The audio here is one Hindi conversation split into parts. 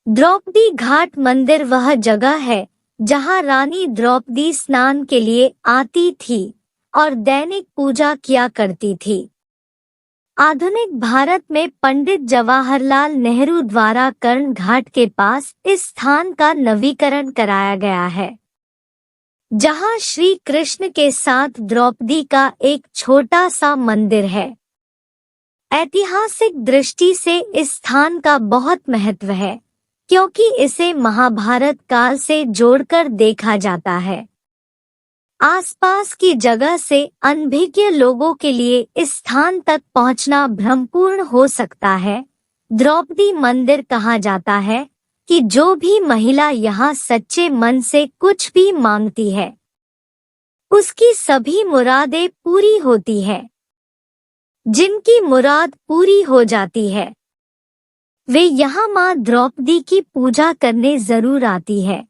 द्रौपदी घाट मंदिर वह जगह है जहां रानी द्रौपदी स्नान के लिए आती थी और दैनिक पूजा किया करती थी। आधुनिक भारत में पंडित जवाहरलाल नेहरू द्वारा कर्ण घाट के पास इस स्थान का नवीकरण कराया गया है, जहां श्री कृष्ण के साथ द्रौपदी का एक छोटा सा मंदिर है। ऐतिहासिक दृष्टि से इस स्थान का बहुत महत्व है, क्योंकि इसे महाभारत काल से जोड़कर देखा जाता है। आसपास की जगह से अनभिज्ञ लोगों के लिए इस स्थान तक पहुंचना भ्रमपूर्ण हो सकता है। द्रौपदी मंदिर कहा जाता है कि जो भी महिला यहाँ सच्चे मन से कुछ भी मांगती है, उसकी सभी मुरादें पूरी होती है। जिनकी मुराद पूरी हो जाती है, वे यहाँ माँ द्रौपदी की पूजा करने जरूर आती है।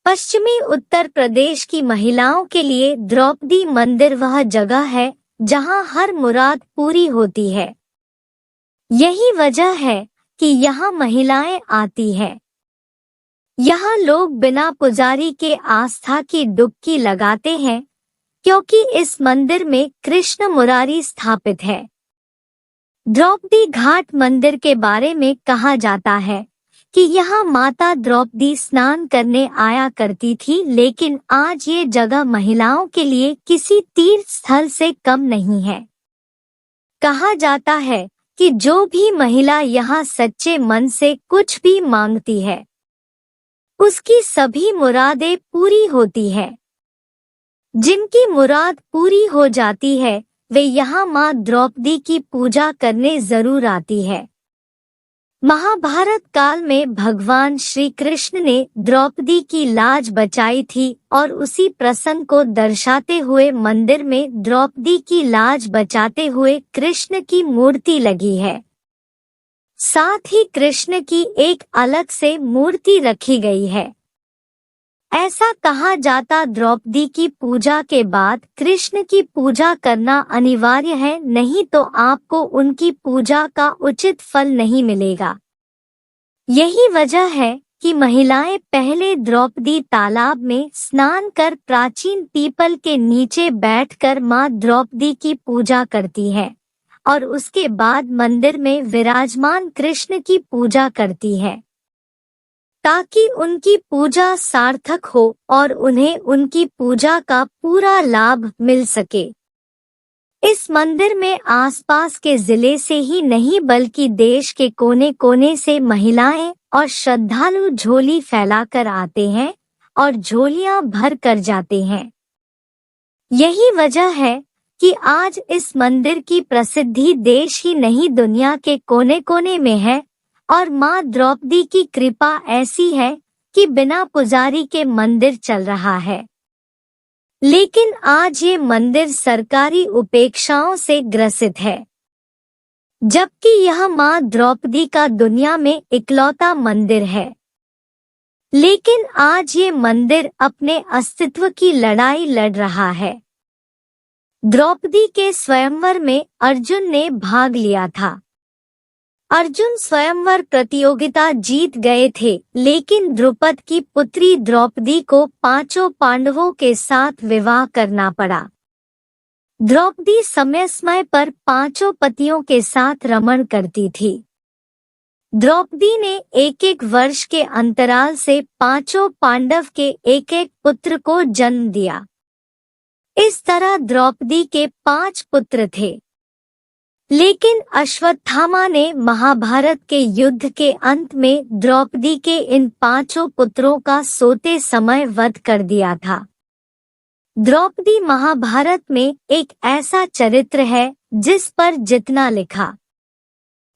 पश्चिमी उत्तर प्रदेश की महिलाओं के लिए द्रौपदी मंदिर वह जगह है जहाँ हर मुराद पूरी होती है। यही वजह है कि यहाँ महिलाएं आती हैं। यहाँ लोग बिना पुजारी के आस्था की डुबकी लगाते हैं, क्योंकि इस मंदिर में कृष्ण मुरारी स्थापित है। द्रौपदी घाट मंदिर के बारे में कहा जाता है कि यहाँ माता द्रौपदी स्नान करने आया करती थी, लेकिन आज ये जगह महिलाओं के लिए किसी तीर्थ स्थल से कम नहीं है। कहा जाता है कि जो भी महिला यहाँ सच्चे मन से कुछ भी मांगती है, उसकी सभी मुरादें पूरी होती है। जिनकी मुराद पूरी हो जाती है, वे यहाँ माँ द्रौपदी की पूजा करने जरूर आती है। महाभारत काल में भगवान श्री कृष्ण ने द्रौपदी की लाज बचाई थी और उसी प्रसंग को दर्शाते हुए मंदिर में द्रौपदी की लाज बचाते हुए कृष्ण की मूर्ति लगी है। साथ ही कृष्ण की एक अलग से मूर्ति रखी गई है। ऐसा कहा जाता द्रौपदी की पूजा के बाद कृष्ण की पूजा करना अनिवार्य है, नहीं तो आपको उनकी पूजा का उचित फल नहीं मिलेगा। यही वजह है कि महिलाएं पहले द्रौपदी तालाब में स्नान कर प्राचीन पीपल के नीचे बैठकर मां द्रौपदी की पूजा करती हैं और उसके बाद मंदिर में विराजमान कृष्ण की पूजा करती हैं, ताकि उनकी पूजा सार्थक हो और उन्हें उनकी पूजा का पूरा लाभ मिल सके। इस मंदिर में आसपास के जिले से ही नहीं बल्कि देश के कोने कोने से महिलाएं और श्रद्धालु झोली फैलाकर आते हैं और झोलियां भर कर जाते हैं। यही वजह है कि आज इस मंदिर की प्रसिद्धि देश ही नहीं दुनिया के कोने कोने में है और माँ द्रौपदी की कृपा ऐसी है कि बिना पुजारी के मंदिर चल रहा है। लेकिन आज ये मंदिर सरकारी उपेक्षाओं से ग्रसित है, जबकि यह माँ द्रौपदी का दुनिया में इकलौता मंदिर है। लेकिन आज ये मंदिर अपने अस्तित्व की लड़ाई लड़ रहा है। द्रौपदी के स्वयंवर में अर्जुन ने भाग लिया था। अर्जुन स्वयंवर प्रतियोगिता जीत गए थे, लेकिन द्रुपद की पुत्री द्रौपदी को पांचों पांडवों के साथ विवाह करना पड़ा। द्रौपदी समय समय पर पांचों पतियों के साथ रमण करती थी। द्रौपदी ने एक एक वर्ष के अंतराल से पांचों पांडव के एक एक पुत्र को जन्म दिया। इस तरह द्रौपदी के 5 पुत्र थे। लेकिन अश्वत्थामा ने महाभारत के युद्ध के अंत में द्रौपदी के इन 5 पुत्रों का सोते समय वध कर दिया था। द्रौपदी महाभारत में एक ऐसा चरित्र है जिस पर जितना लिखा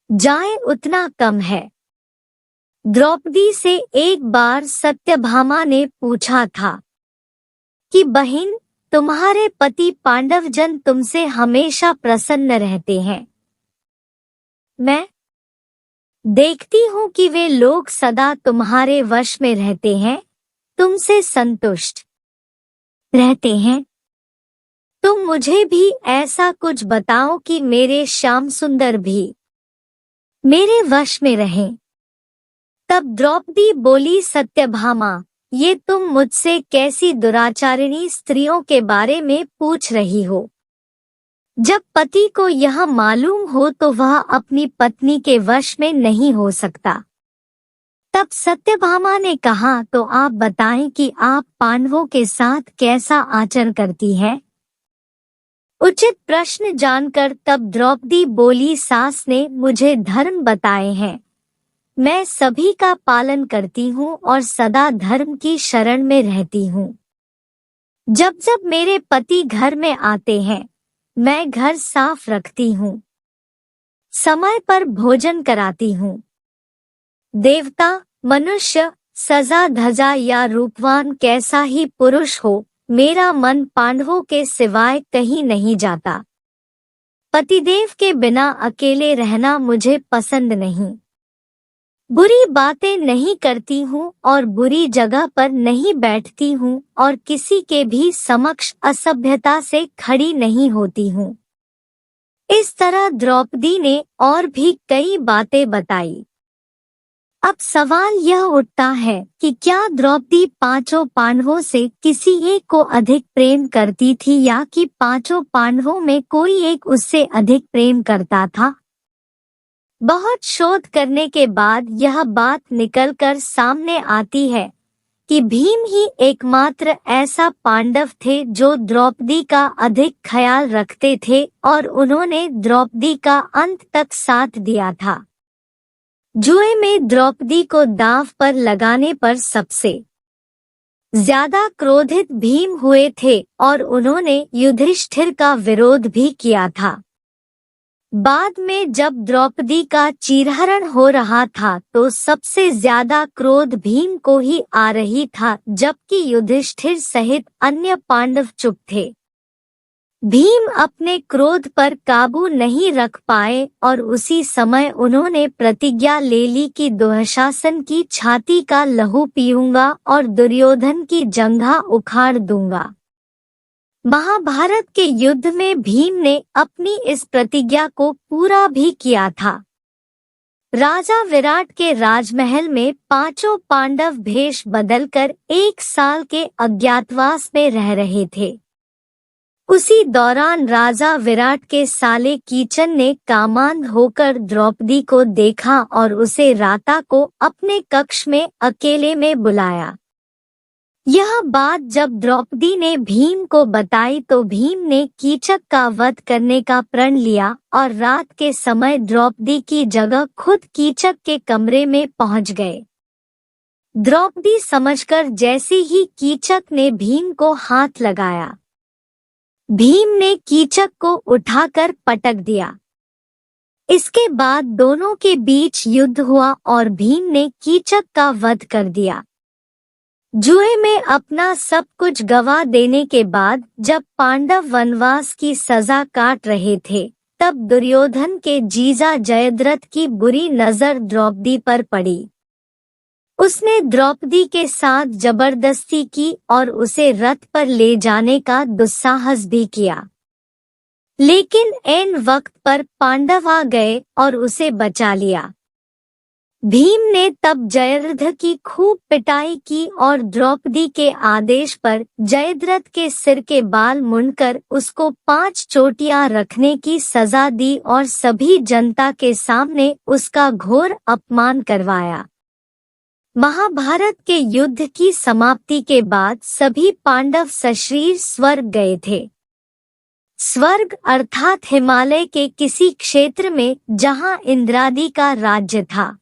जाए उतना कम है। द्रौपदी से एक बार सत्यभामा ने पूछा था कि बहन, तुम्हारे पति पांडवजन तुमसे हमेशा प्रसन्न रहते हैं। मैं देखती हूँ कि वे लोग सदा तुम्हारे वश में रहते हैं, तुमसे संतुष्ट रहते हैं। तुम मुझे भी ऐसा कुछ बताओ कि मेरे श्याम सुंदर भी मेरे वश में रहें। तब द्रौपदी बोली, सत्यभामा, ये तुम मुझसे कैसी दुराचारिणी स्त्रियों के बारे में पूछ रही हो? जब पति को यह मालूम हो तो वह अपनी पत्नी के वश में नहीं हो सकता। तब सत्यभामा ने कहा, तो आप बताएं कि आप पांडवों के साथ कैसा आचरण करती हैं? उचित प्रश्न जानकर तब द्रौपदी बोली, सास ने मुझे धर्म बताए हैं, मैं सभी का पालन करती हूँ और सदा धर्म की शरण में रहती हूँ। जब जब मेरे पति घर में आते हैं, मैं घर साफ रखती हूँ, समय पर भोजन कराती हूँ। देवता, मनुष्य, सजा धजा या रूपवान कैसा ही पुरुष हो, मेरा मन पांडवों के सिवाय कहीं नहीं जाता। पतिदेव के बिना अकेले रहना मुझे पसंद नहीं। बुरी बातें नहीं करती हूँ और बुरी जगह पर नहीं बैठती हूँ और किसी के भी समक्ष असभ्यता से खड़ी नहीं होती हूँ। इस तरह द्रौपदी ने और भी कई बातें बताई। अब सवाल यह उठता है कि क्या द्रौपदी पांचों पांडवों से किसी एक को अधिक प्रेम करती थी या कि पांचों पांडवों में कोई एक उससे अधिक प्रेम करता था? बहुत शोध करने के बाद यह बात निकलकर सामने आती है कि भीम ही एकमात्र ऐसा पांडव थे जो द्रौपदी का अधिक ख्याल रखते थे और उन्होंने द्रौपदी का अंत तक साथ दिया था। जुए में द्रौपदी को दांव पर लगाने पर सबसे ज्यादा क्रोधित भीम हुए थे और उन्होंने युधिष्ठिर का विरोध भी किया था। बाद में जब द्रौपदी का चीरहरण हो रहा था तो सबसे ज्यादा क्रोध भीम को ही आ रही था, जबकि युधिष्ठिर सहित अन्य पांडव चुप थे। भीम अपने क्रोध पर काबू नहीं रख पाए और उसी समय उन्होंने प्रतिज्ञा ले ली कि दुशासन की छाती का लहू पीऊंगा और दुर्योधन की जंघा उखाड़ दूंगा। महाभारत के युद्ध में भीम ने अपनी इस प्रतिज्ञा को पूरा भी किया था। राजा विराट के राजमहल में पांचों पांडव भेष बदलकर 1 साल के अज्ञातवास में रह रहे थे। उसी दौरान राजा विराट के साले कीचन ने कामांध होकर द्रौपदी को देखा और उसे राता को अपने कक्ष में अकेले में बुलाया। यह बात जब द्रौपदी ने भीम को बताई तो भीम ने कीचक का वध करने का प्रण लिया और रात के समय द्रौपदी की जगह खुद कीचक के कमरे में पहुंच गए। द्रौपदी समझकर जैसे ही कीचक ने भीम को हाथ लगाया, भीम ने कीचक को उठाकर पटक दिया। इसके बाद दोनों के बीच युद्ध हुआ और भीम ने कीचक का वध कर दिया। जुए में अपना सब कुछ गवा देने के बाद जब पांडव वनवास की सजा काट रहे थे, तब दुर्योधन के जीजा जयद्रथ की बुरी नजर द्रौपदी पर पड़ी। उसने द्रौपदी के साथ जबरदस्ती की और उसे रथ पर ले जाने का दुस्साहस भी किया, लेकिन ऐन वक्त पर पांडव आ गए और उसे बचा लिया। भीम ने तब जयद्रथ की खूब पिटाई की और द्रौपदी के आदेश पर जयद्रथ के सिर के बाल मुंडकर उसको 5 चोटियां रखने की सजा दी और सभी जनता के सामने उसका घोर अपमान करवाया। महाभारत के युद्ध की समाप्ति के बाद सभी पांडव सशरीर स्वर्ग गए थे। स्वर्ग अर्थात हिमालय के किसी क्षेत्र में जहां इंद्रादि का राज्य था।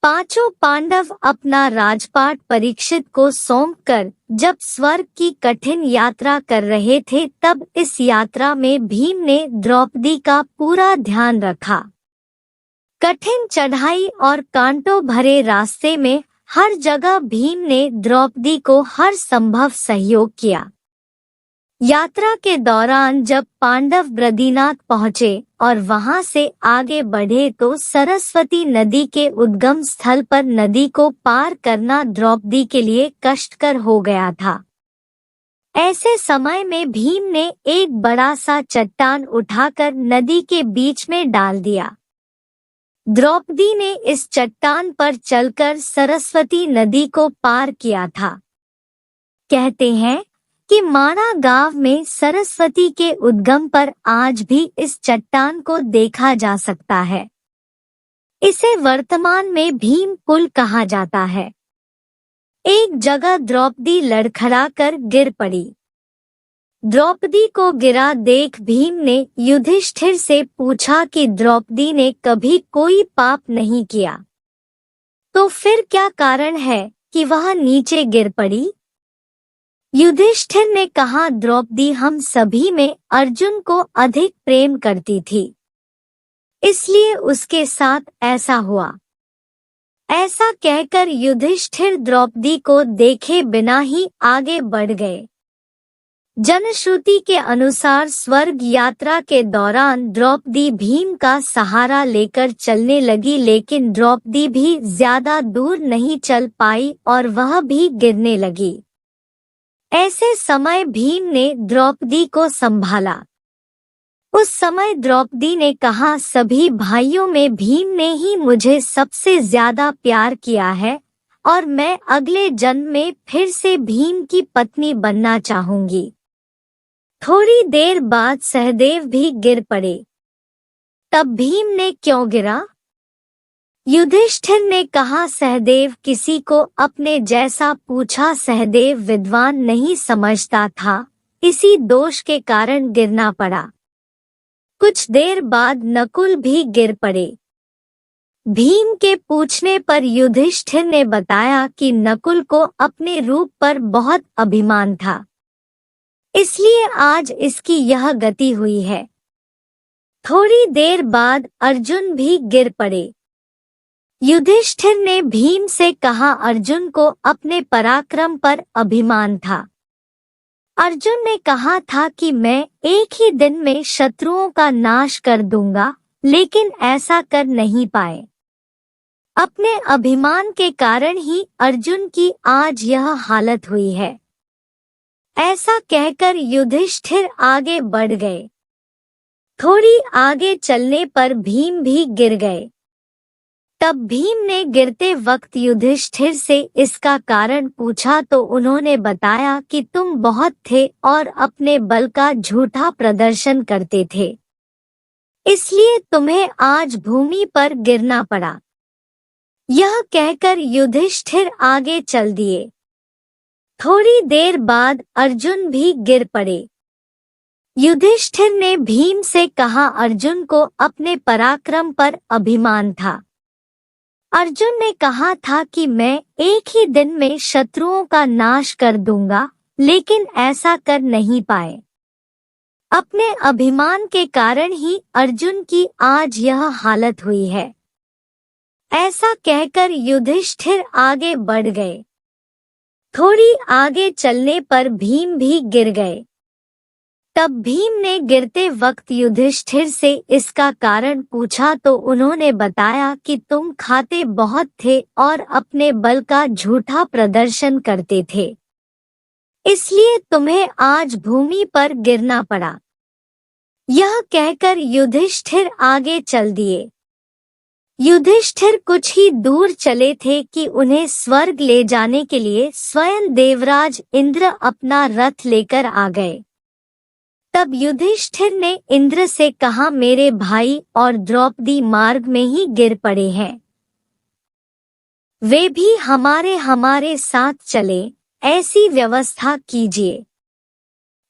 पांचों पांडव अपना राजपाट परीक्षित को सौंपकर जब स्वर्ग की कठिन यात्रा कर रहे थे, तब इस यात्रा में भीम ने द्रौपदी का पूरा ध्यान रखा। कठिन चढ़ाई और कांटों भरे रास्ते में हर जगह भीम ने द्रौपदी को हर संभव सहयोग किया। यात्रा के दौरान जब पांडव बद्रीनाथ पहुँचे और वहां से आगे बढ़े तो सरस्वती नदी के उद्गम स्थल पर नदी को पार करना द्रौपदी के लिए कष्टकर हो गया था। ऐसे समय में भीम ने एक बड़ा सा चट्टान उठाकर नदी के बीच में डाल दिया। द्रौपदी ने इस चट्टान पर चलकर सरस्वती नदी को पार किया था। कहते हैं कि माणा गांव में सरस्वती के उद्गम पर आज भी इस चट्टान को देखा जा सकता है। इसे वर्तमान में भीम पुल कहा जाता है। एक जगह द्रौपदी लड़खड़ाकर गिर पड़ी। द्रौपदी को गिरा देख भीम ने युधिष्ठिर से पूछा कि द्रौपदी ने कभी कोई पाप नहीं किया, तो फिर क्या कारण है कि वह नीचे गिर पड़ी? युधिष्ठिर ने कहा, द्रौपदी हम सभी में अर्जुन को अधिक प्रेम करती थी, इसलिए उसके साथ ऐसा हुआ। ऐसा कहकर युधिष्ठिर द्रौपदी को देखे बिना ही आगे बढ़ गए। जनश्रुति के अनुसार स्वर्ग यात्रा के दौरान द्रौपदी भीम का सहारा लेकर चलने लगी, लेकिन द्रौपदी भी ज्यादा दूर नहीं चल पाई और वह भी गिरने लगी। ऐसे समय भीम ने द्रौपदी को संभाला। उस समय द्रौपदी ने कहा, सभी भाइयों में भीम ने ही मुझे सबसे ज्यादा प्यार किया है और मैं अगले जन्म में फिर से भीम की पत्नी बनना चाहूंगी। थोड़ी देर बाद सहदेव भी गिर पड़े। तब भीम ने क्यों गिरा? युधिष्ठिर ने कहा, सहदेव किसी को अपने जैसा पूछा। सहदेव विद्वान नहीं समझता था, इसी दोष के कारण गिरना पड़ा। कुछ देर बाद नकुल भी गिर पड़े। भीम के पूछने पर युधिष्ठिर ने बताया कि नकुल को अपने रूप पर बहुत अभिमान था, इसलिए आज इसकी यह गति हुई है। थोड़ी देर बाद अर्जुन भी गिर पड़े। युधिष्ठिर ने भीम से कहा, अर्जुन को अपने पराक्रम पर अभिमान था। अर्जुन ने कहा था कि मैं एक ही दिन में शत्रुओं का नाश कर दूंगा, लेकिन ऐसा कर नहीं पाए। अपने अभिमान के कारण ही अर्जुन की आज यह हालत हुई है। ऐसा कहकर युधिष्ठिर आगे बढ़ गए। थोड़ी आगे चलने पर भीम भी गिर गए। तब भीम ने गिरते वक्त युधिष्ठिर से इसका कारण पूछा तो उन्होंने बताया कि तुम बहुत थे और अपने बल का झूठा प्रदर्शन करते थे, इसलिए तुम्हें आज भूमि पर गिरना पड़ा। यह कहकर युधिष्ठिर आगे चल दिए। थोड़ी देर बाद अर्जुन भी गिर पड़े। युधिष्ठिर ने भीम से कहा, अर्जुन को अपने पराक्रम पर अभिमान था। अर्जुन ने कहा था कि मैं एक ही दिन में शत्रुओं का नाश कर दूंगा, लेकिन ऐसा कर नहीं पाए। अपने अभिमान के कारण ही अर्जुन की आज यह हालत हुई है। ऐसा कहकर युधिष्ठिर आगे बढ़ गए। थोड़ी आगे चलने पर भीम भी गिर गए। तब भीम ने गिरते वक्त युधिष्ठिर से इसका कारण पूछा तो उन्होंने बताया कि तुम खाते बहुत थे और अपने बल का झूठा प्रदर्शन करते थे, इसलिए तुम्हें आज भूमि पर गिरना पड़ा। यह कहकर युधिष्ठिर आगे चल दिए। युधिष्ठिर कुछ ही दूर चले थे कि उन्हें स्वर्ग ले जाने के लिए स्वयं देवराज इंद्र अपना रथ लेकर आ गए। तब युधिष्ठिर ने इंद्र से कहा, मेरे भाई और द्रौपदी मार्ग में ही गिर पड़े हैं, वे भी हमारे साथ चले, ऐसी व्यवस्था कीजिए।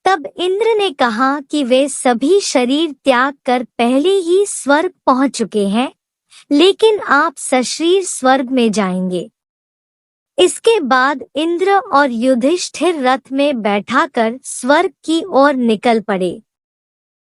तब इंद्र ने कहा कि वे सभी शरीर त्याग कर पहले ही स्वर्ग पहुंच चुके हैं, लेकिन आप सशरीर स्वर्ग में जाएंगे। इसके बाद इंद्र और युधिष्ठिर रथ में बैठाकर स्वर्ग की ओर निकल पड़े।